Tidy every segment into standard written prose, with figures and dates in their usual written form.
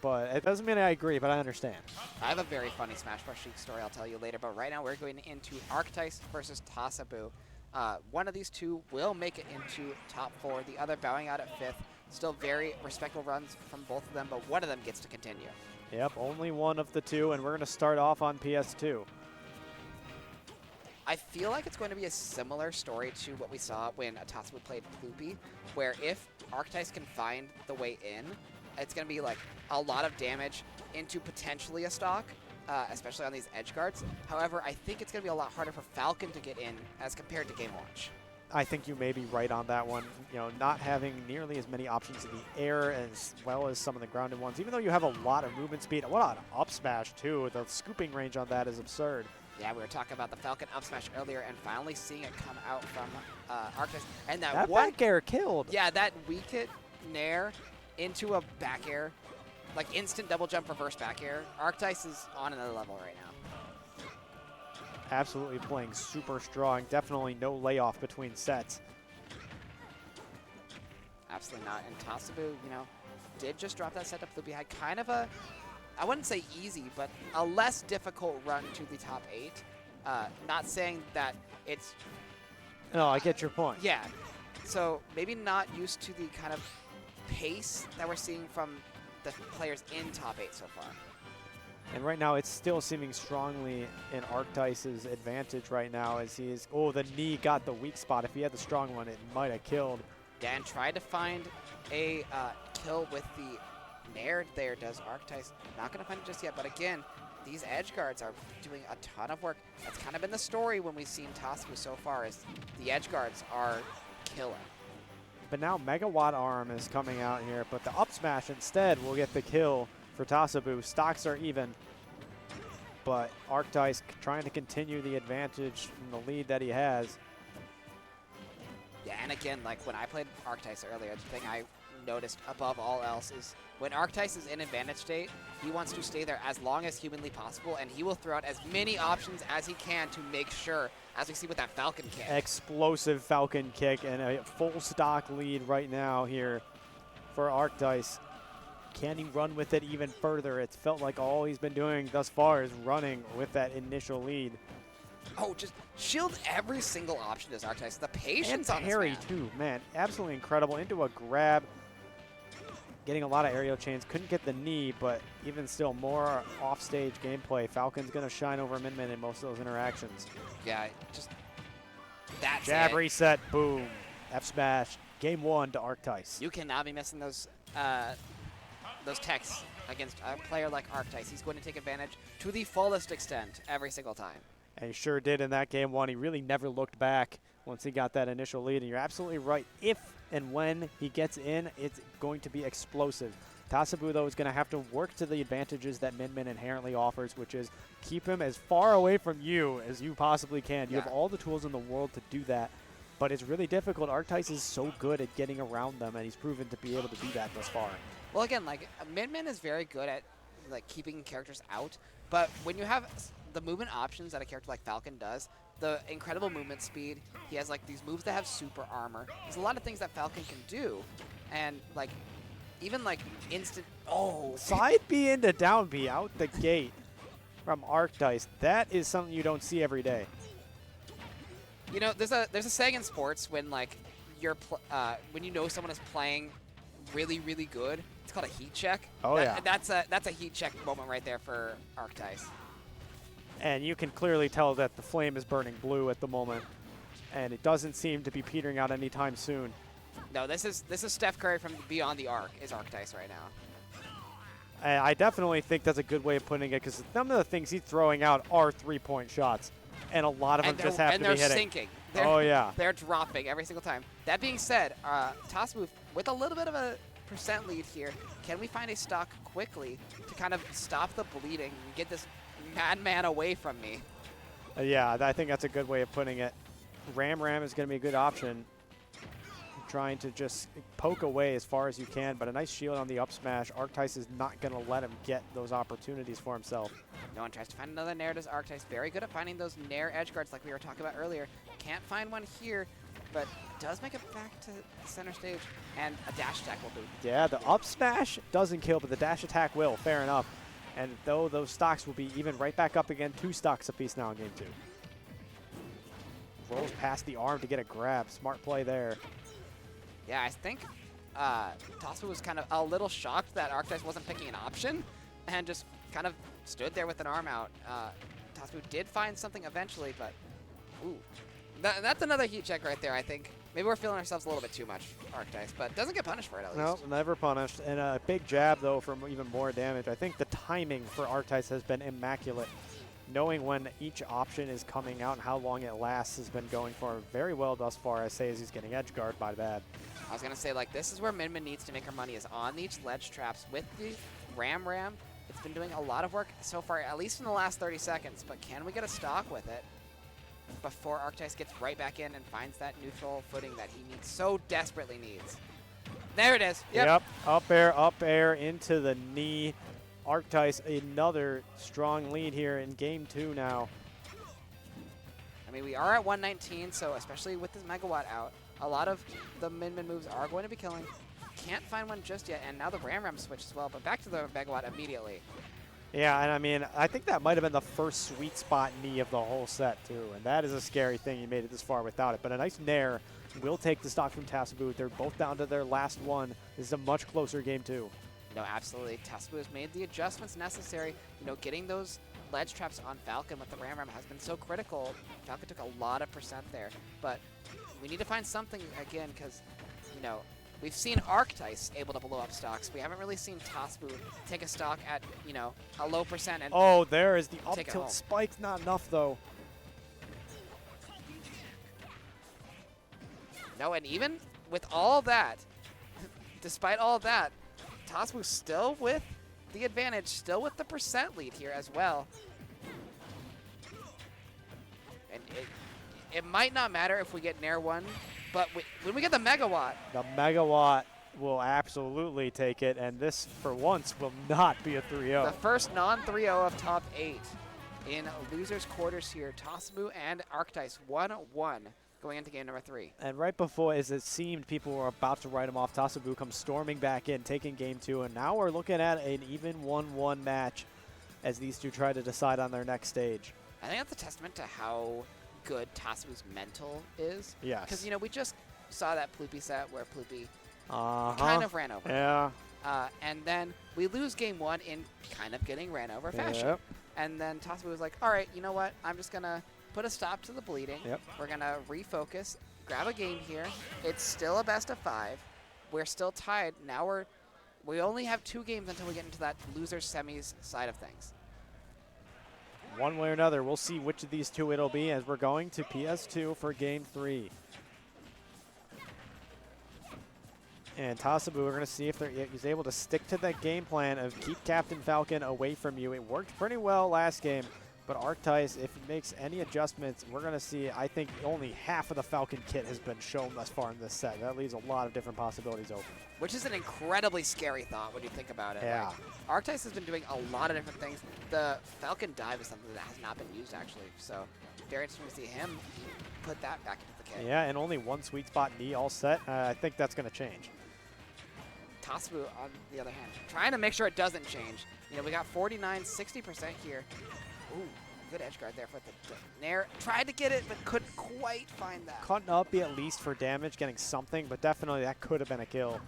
but it doesn't mean I agree, but I understand. I have a very funny Smash Bros. Sheik story I'll tell you later, but right now we're going into Arctice versus Tasabu. One of these two will make it into top 4, the other bowing out at 5th. Still very respectable runs from both of them, but one of them gets to continue. Yep, only one of the two, and we're going to start off on PS2. I feel like it's going to be a similar story to what we saw when Tasabu played Floopy, where if Arctice can find the way in, it's going to be like a lot of damage into potentially a stock, especially on these edge guards. However, I think it's going to be a lot harder for Falcon to get in as compared to Game Watch. I think you may be right on that one. You know, not having nearly as many options in the air as well as some of the grounded ones, even though you have a lot of movement speed. What an up smash, too. The scooping range on that is absurd. Yeah, we were talking about the Falcon up smash earlier and finally seeing it come out from Arctice. And that one back air killed. Yeah, that weak hit nair into a back air, like instant double jump reverse back air. Arctice is on another level right now. Absolutely playing super strong. Definitely no layoff between sets. Absolutely not. And Tasabu, you know, did just drop that set to Floopy. Had kind of a, I wouldn't say easy, but a less difficult run to the top 8. Not saying that it's... No, I get your point. Yeah. So maybe not used to the kind of pace that we're seeing from the players in top 8 so far. And right now, it's still seeming strongly in Arctice's advantage right now as he is... Oh, the knee got the weak spot. If he had the strong one, it might have killed. Dan tried to find a kill with the nair there, does Arctice. Not going to find it just yet, but again, these edge guards are doing a ton of work. That's kind of been the story when we've seen Tasabu so far, is the edge guards are killing. But now Megawatt Arm is coming out here, but the up smash instead will get the kill for Tasabu. Stocks are even, but Arctice trying to continue the advantage from the lead that he has. Yeah, and again, like when I played Arctice earlier, the thing I noticed above all else is when Arctice is in advantage state, he wants to stay there as long as humanly possible, and he will throw out as many options as he can to make sure, as we see with that Falcon kick. Explosive Falcon kick and a full stock lead right now here for Arctice. Can he run with it even further? It's felt like all he's been doing thus far is running with that initial lead. Oh, just shield every single option as Arctice. The patience on this parry man. too, man. Absolutely incredible. Into a grab. Getting a lot of aerial chains. Couldn't get the knee, but even still more offstage gameplay. Falcon's going to shine over Min Min in most of those interactions. Yeah, just that's Jab it. reset, boom. F smash. Game 1 to Arctice. You cannot be missing those techs against a player like Arctice. He's going to take advantage to the fullest extent every single time. And he sure did in that game 1. He really never looked back once he got that initial lead. And you're absolutely right. If and when he gets in, it's going to be explosive. Tasabu, though, is going to have to work to the advantages that Min Min inherently offers, which is keep him as far away from you as you possibly can. You have all the tools in the world to do that, but it's really difficult. Arctice is so good at getting around them, and he's proven to be able to do that thus far. Well, again, like Min Min is very good at like keeping characters out, but when you have the movement options that a character like Falcon does, the incredible movement speed, he has like these moves that have super armor. There's a lot of things that Falcon can do, and like even like instant Side B into down B out the gate from Arctice. That is something you don't see every day. You know, there's a saying in sports when like you're when you know someone is playing really good, it's called a heat check. Oh yeah, that's a heat check moment right there for Arctice. And you can clearly tell that the flame is burning blue at the moment, and it doesn't seem to be petering out anytime soon. No, this is Steph Curry from beyond the arc is Arctice right now. And I definitely think that's a good way of putting it, because some of the things he's throwing out are three-point shots, and a lot of them just have to be hitting. And they're sinking. They're dropping every single time. That being said, Tasabu with a little bit of a percent lead here. Can we find a stock quickly to kind of stop the bleeding and get this madman away from me? Yeah, I think that's a good way of putting it. Ram is going to be a good option. Trying to just poke away as far as you can, but a nice shield on the up smash. Arctice is not going to let him get those opportunities for himself. No one tries to find another nair. Does Arctice very good at finding those nair edge guards like we were talking about earlier. Can't find one here. but does make it back to the center stage, and a dash attack will do. Yeah, the up smash doesn't kill, but the dash attack will. Fair enough. And though those stocks will be even right back up again, 2 stocks apiece now in game 2. Rolls past the arm to get a grab. Smart play there. Yeah, I think Tasabu was kind of a little shocked that Arctice wasn't picking an option and just kind of stood there with an arm out. Tasabu did find something eventually, but ooh. That's another heat check right there, I think. Maybe we're feeling ourselves a little bit too much, Arctice, but doesn't get punished for it at least. No, never punished. And a big jab, though, for even more damage. I think the timing for Arctice has been immaculate. Knowing when each option is coming out and how long it lasts has been going for very well thus far. I say as he's getting edge guard by bad. I was going to say, like, this is where Minmin needs to make her money, is on these ledge traps with the Ram. It's been doing a lot of work so far, at least in the last 30 seconds, but can we get a stock with it before Arctice gets right back in and finds that neutral footing that he so desperately needs? There it is. Yep. Up air into the knee. Arctice, another strong lead here in game 2 now. I mean, we are at 119, so especially with this Megawatt out, a lot of the Minmin moves are going to be killing. Can't find one just yet, and now the Ram switch as well, but back to the Megawatt immediately. Yeah, and I mean, I think that might have been the first sweet spot knee of the whole set, too. And that is a scary thing. You made it this far without it. But a nice nair will take the stock from Tasabu. They're both down to their last one. This is a much closer game, too. No, absolutely. Tasabu has made the adjustments necessary. You know, getting those ledge traps on Falcon with the Ram has been so critical. Falcon took a lot of percent there. But we need to find something, again, because, you know, we've seen Arctice able to blow up stocks. We haven't really seen Tasabu take a stock at, you know, a low percent. And oh, there is the up take it tilt home. spike. Not enough, though. No, and even with all that, despite all that, Tasabu still with the advantage, still with the percent lead here as well. And it might not matter if we get Nair 1, but when we get the Megawatt. The Megawatt will absolutely take it, and this, for once, will not be a 3-0. The first non-3-0 of top 8 in losers quarters here. Tasabu and Arctice 1-1 going into game number 3. And right before, as it seemed people were about to write him off, Tasabu comes storming back in, taking game 2, and now we're looking at an even 1-1 match as these two try to decide on their next stage. I think that's a testament to how good Tasabu's mental is. Yes. Because, you know, we just saw that Ploopy set where Ploopy Uh-huh. kind of ran over. Yeah. And then we lose game 1 in kind of getting ran over fashion. Yep. And then Tasabu was like, all right, you know what? I'm just going to put a stop to the bleeding. Yep. We're going to refocus, grab a game here. It's still a best of 5. We're still tied. Now we only have 2 games until we get into that loser semis side of things. One way or another, we'll see which of these two it'll be as we're going to PS2 for game 3. And Tasabu, we're going to see if he's able to stick to that game plan of keep Captain Falcon away from you. It worked pretty well last game, but Arctice, if he makes any adjustments, we're going to see, I think, only half of the Falcon kit has been shown thus far in this set. That leaves a lot of different possibilities open. Which is an incredibly scary thought when you think about it. Yeah. Like, Arctice has been doing a lot of different things. The Falcon dive is something that has not been used, actually. So very interesting to see him put that back into the kit. Yeah, and only one sweet spot knee all set. I think that's going to change. Tasabu, on the other hand, trying to make sure it doesn't change. You know, we got 49, 60% here. Ooh, good edge guard there for the Nair. Tried to get it, but couldn't quite find that. Cutting up be at least for damage, getting something, but definitely that could have been a kill.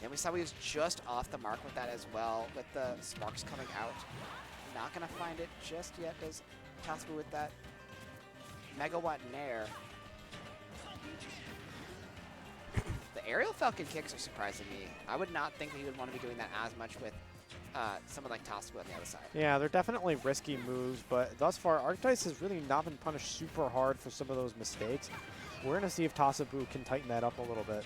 And we saw he was just off the mark with that as well, with the sparks coming out. Not going to find it just yet, does Tasabu with that Megawatt Nair. The aerial Falcon kicks are surprising me. I would not think that he would want to be doing that as much with someone like Tasabu on the other side. Yeah, they're definitely risky moves, but thus far, Arctice has really not been punished super hard for some of those mistakes. We're going to see if Tasabu can tighten that up a little bit.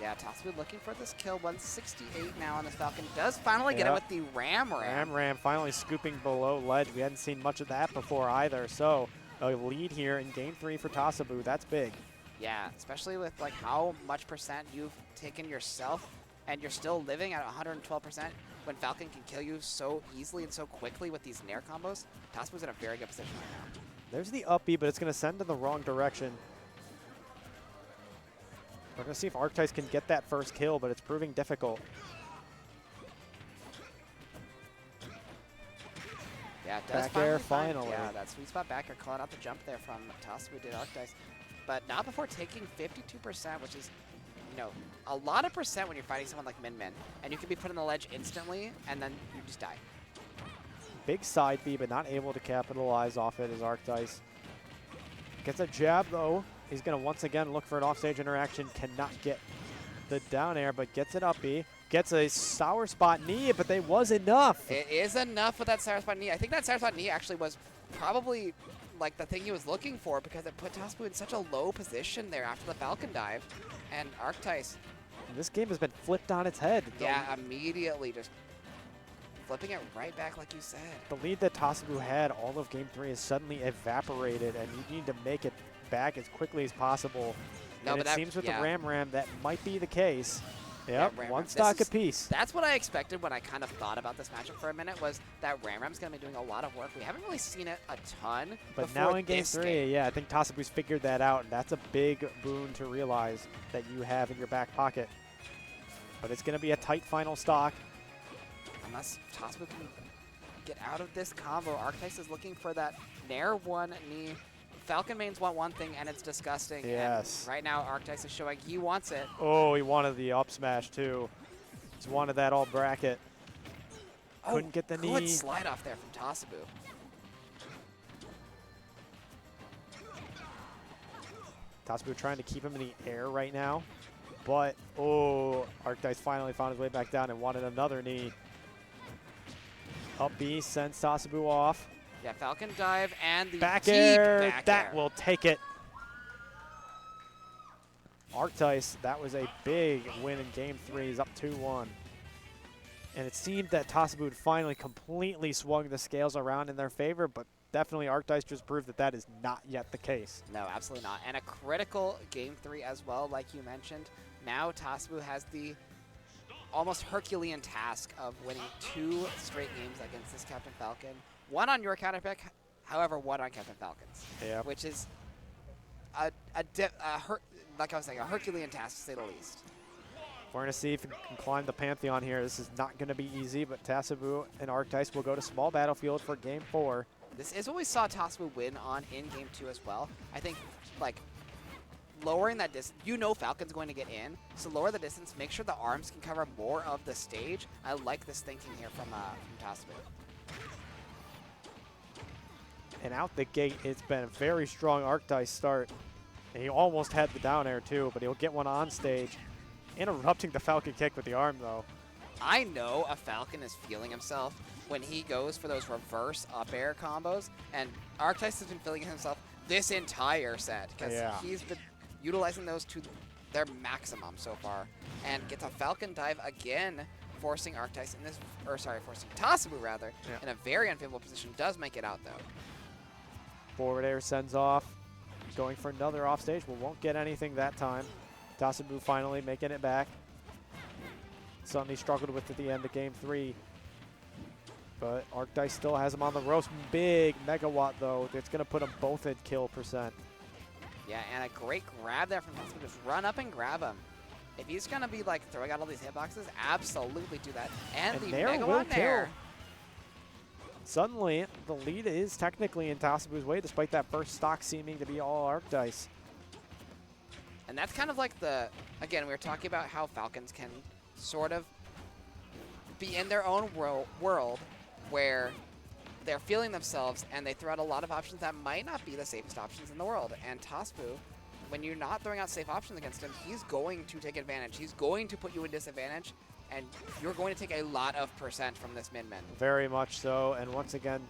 Yeah, Tasabu looking for this kill. 168 now on this Falcon. Does finally get it with the Ram. Ram finally scooping below ledge. We hadn't seen much of that before either, so a lead here in game 3 for Tasabu. That's big. Yeah, especially with like how much percent you've taken yourself and you're still living at 112% when Falcon can kill you so easily and so quickly with these Nair combos. Tasabu's in a very good position right now. There's the up B, but it's going to send in the wrong direction. We're going to see if Arctice can get that first kill, but it's proving difficult. Yeah, it does back air find, finally. yeah, that sweet spot back air, calling out the jump there from Tasabu did Arctice. But not before taking 52%, which is, you know, a lot of percent when you're fighting someone like Min Min. And you can be put on the ledge instantly, and then you just die. Big side B, but not able to capitalize off it as Arctice. Gets a jab, though. He's going to once again look for an offstage interaction. Cannot get the down air, but gets it up B. Gets a sour spot knee, but they was enough. It is enough with that sour spot knee. I think that sour spot knee actually was probably like the thing he was looking for, because it put Tasabu in such a low position there after the Falcon dive. And Arctice. This game has been flipped on its head. Yeah, immediately just flipping it right back like you said. The lead that Tasabu had all of Game 3 is suddenly evaporated, and you need to make it back as quickly as possible. No, and but it seems with the Ram that might be the case. Yep, Ram one stock apiece. That's what I expected when I kind of thought about this matchup for a minute, was that Ram's going to be doing a lot of work. We haven't really seen it a ton. But now in Game 3, yeah, I think Tasabu's figured that out, and that's a big boon to realize that you have in your back pocket. But it's going to be a tight final stock. Unless Tasabu can get out of this combo. Arctice is looking for that Nair 1 knee. Falcon mains want one thing, and it's disgusting. Yes. And right now, Arctice is showing he wants it. Oh, he wanted the up smash, too. He's wanted that all bracket. Couldn't get the knee. Good slide off there from Tasabu. Tasabu trying to keep him in the air right now. But, oh, Arctice finally found his way back down and wanted another knee. Up B sends Tasabu off. Yeah, Falcon dive and the back deep air. back That air. will take it. Arctice, that was a big win in Game 3. He's up 2-1. And it seemed that Tasabu had finally completely swung the scales around in their favor, but definitely Arctice just proved that that is not yet the case. No, absolutely not. And a critical Game 3 as well, like you mentioned. Now Tasabu has the almost Herculean task of winning 2 straight games against this Captain Falcon. 1 on your counterpick, however, 1 on Captain Falcon's. Yeah. Which is like I was saying, a Herculean task to say the least. We're going to see if he can climb the Pantheon here. This is not going to be easy, but Tasabu and Arctice will go to small battlefield for Game 4. This is what we saw Tasabu win on in Game 2 as well. I think, like, lowering that distance, you know Falcon's going to get in, so lower the distance, make sure the arms can cover more of the stage. I like this thinking here from Tasabu. And out the gate, it's been a very strong Arctice start. And he almost had the down air too, but he'll get one on stage. Interrupting the Falcon kick with the arm though. I know a Falcon is feeling himself when he goes for those reverse up air combos, and Arctice has been feeling himself this entire set, because he's been utilizing those to their maximum so far, and gets a Falcon dive again, forcing Arctice in this, or sorry, forcing Tasabu rather, in a very unfavorable position. Does make it out though. Forward air sends off, going for another offstage, but won't get anything that time. Tasabu finally making it back. Something he struggled with at the end of Game 3. But Arctice still has him on the ropes. Big megawatt though. It's going to put them both at kill percent. Yeah, and a great grab there from Tasabu. Just run up and grab him. If he's going to be like throwing out all these hitboxes, absolutely do that. And the megawatt Nair. Suddenly, the lead is technically in Tasabu's way, despite that first stock seeming to be all Arctice. And that's kind of like the, again, we were talking about how Falcons can sort of be in their own world where they're feeling themselves and they throw out a lot of options that might not be the safest options in the world. And Tasabu, when you're not throwing out safe options against him, he's going to take advantage. He's going to put you in disadvantage, and you're going to take a lot of percent from this min-min. Very much so, and once again,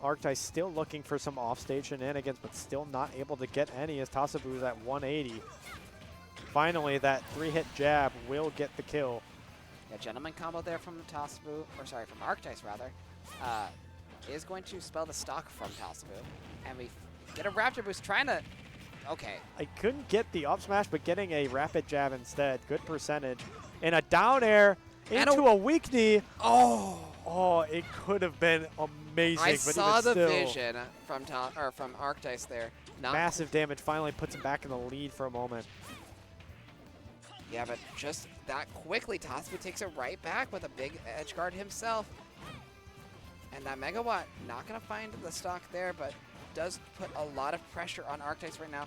Arctice still looking for some offstage shenanigans, but still not able to get any as Tasabu is at 180. Finally, that 3-hit jab will get the kill. Yeah, gentleman combo there from Tasabu, or sorry, from Arctice rather, is going to spell the stock from Tasabu. And we get a Raptor boost trying to, okay. I couldn't get the up smash, but getting a rapid jab instead. Good percentage. And a down air into a weak knee. Oh, it could have been a amazing. I but saw even the still, vision from from Arctice there. Not massive damage finally puts him back in the lead for a moment. Yeah, but just that quickly, Tasabu takes it right back with a big edge guard himself. And that Megawatt not going to find the stock there, but does put a lot of pressure on Arctice right now.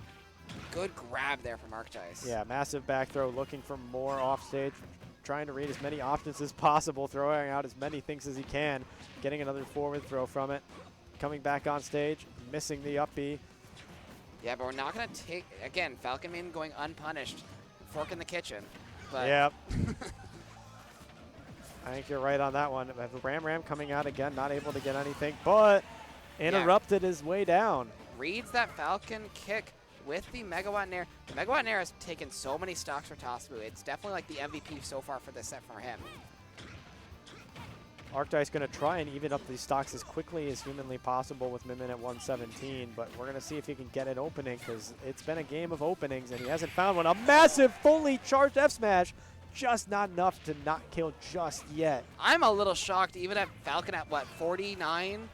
Good grab there from Arctice. Yeah, massive back throw, looking for more offstage, trying to read as many options as possible, throwing out as many things as he can, getting another forward throw from it, coming back on stage, missing the up B. Yeah, but we're not going to take, again, Falcon Maiden going unpunished. Fork in the kitchen. But Yep. I think you're right on that one. Ram coming out again, not able to get anything, but interrupted his way down. Reads that Falcon kick with the Megawatt Nair. The Megawatt Nair has taken so many stocks for Tasabu. It's definitely like the MVP so far for this set for him. Arctice going to try and even up these stocks as quickly as humanly possible with Min at 117, but we're going to see if he can get an opening because it's been a game of openings and he hasn't found one. A massive, fully charged F smash, just not enough to not kill just yet. I'm a little shocked, even at Falcon at, what, 49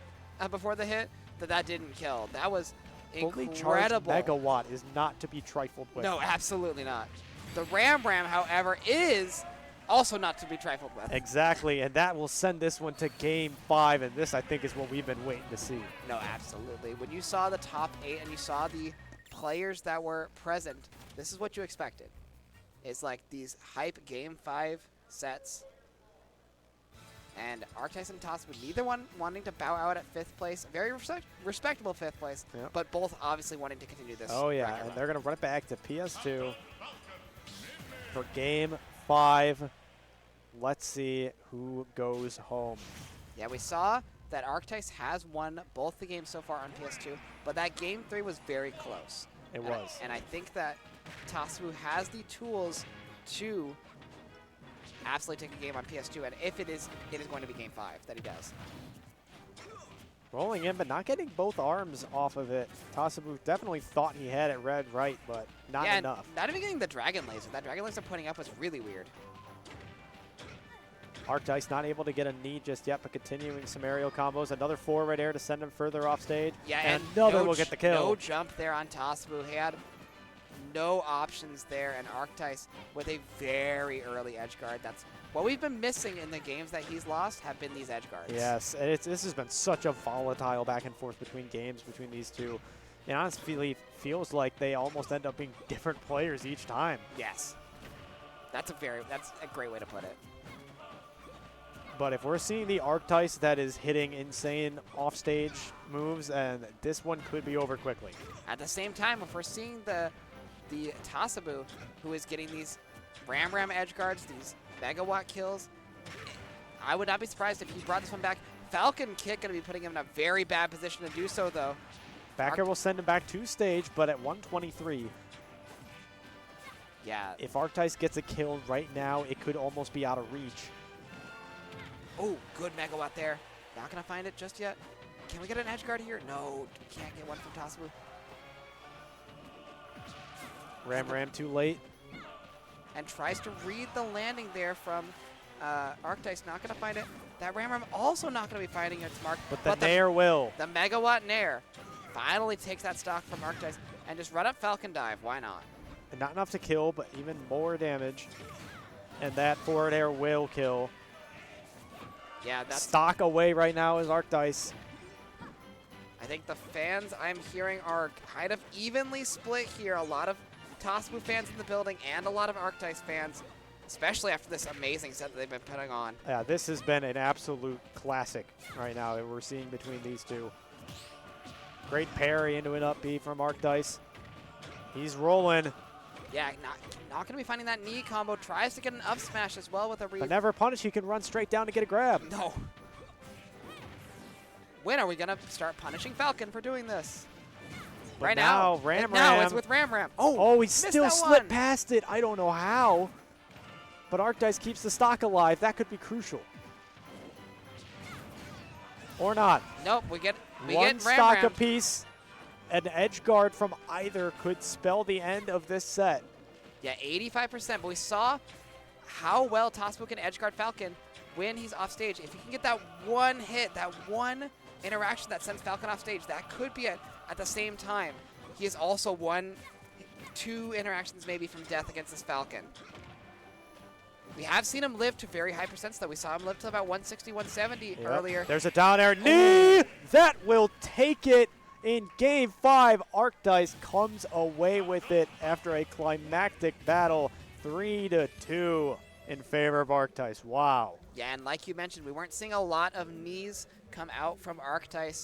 before the hit, that didn't kill. That was Fully incredible. charged Megawatt is not to be trifled with. No, absolutely not. The Ram, however, is also not to be trifled with. Exactly, and that will send this one to Game 5, and this, I think, is what we've been waiting to see. No, absolutely. When you saw the top 8 and you saw the players that were present, this is what you expected. It's like these hype Game 5 sets. And Arctice and Tasabu, neither one wanting to bow out at 5th place. Very respectable 5th place, Yep. but both obviously wanting to continue this. Oh, yeah, record and run. they're going to run it back to PS2 for Game 5. Let's see who goes home. Yeah, we saw that Arctice has won both the games so far on PS2, but that Game 3 was very close. It was. And I think that Tasabu has the tools to absolutely take a game on PS2, and if it is going to be Game 5 that he does. Rolling in, but not getting both arms off of it. Tasabu definitely thought he had it red right, but not yeah, enough. Not even getting the Dragon Laser. That Dragon Laser putting up was really weird. Arctice not able to get a knee just yet, but continuing some aerial combos. Another forward air to send him further off stage. Yeah, and another will get the kill. No jump there on Tasabu. He had no options there, and Arctice with a very early edge guard. That's what we've been missing in the games that he's lost, have been these edge guards. Yes, and this has been such a volatile back and forth between games between these two. It honestly feels like they almost end up being different players each time. Yes. That's a great way to put it. But if we're seeing the Arctice that is hitting insane offstage moves, and this one could be over quickly. At the same time, if we're seeing the Tasabu, who is getting these Ram edge guards, these Megawatt kills, I would not be surprised if he brought this one back. Falcon kick going to be putting him in a very bad position to do so, though. Backer will send him back to stage, but at 123. Yeah. If Arctice gets a kill right now, it could almost be out of reach. Oh, good Megawatt there. Not going to find it just yet. Can we get an edge guard here? No, can't get one from Tasabu. Ram too late. And tries to read the landing there from Arctice. Not going to find it. That Ram also not going to be finding its mark. But the Nair will. The Megawatt Nair finally takes that stock from Arctice and just run up Falcon Dive. Why not? And not enough to kill, but even more damage. And that forward air will kill. Yeah, that's... Stock away right now is Arctice. I think the fans I'm hearing are kind of evenly split here. A lot of Tasabu fans in the building and a lot of Arctice fans, especially after this amazing set that they've been putting on. Yeah, this has been an absolute classic right now that we're seeing between these two. Great parry into an up B from Arctice. He's rolling. Yeah, not going to be finding that knee combo. Tries to get an up smash as well with a But never punish. He can run straight down to get a grab. No. When are we going to start punishing Falcon for doing this? But right now, now. Ram. Now it's with Ram. Oh, he still that slipped one. past it. I don't know how. But Arctice keeps the stock alive. That could be crucial. Or not. Nope, we get One Ram. stock apiece. An edge guard from either could spell the end of this set. Yeah, 85%. But we saw how well Tasabu can edge guard Falcon when he's off stage. If he can get that one hit, that one interaction that sends Falcon off stage. That could be at the same time. He has also won 2 interactions maybe from death against this Falcon. We have seen him live to very high percents, though. We saw him live to about 160, 170 earlier. There's a down air knee. That will take it in Game 5. Arctice comes away with it after a climactic battle, 3-2 in favor of Arctice. Wow. Yeah, and like you mentioned, we weren't seeing a lot of knees come out from Arctice.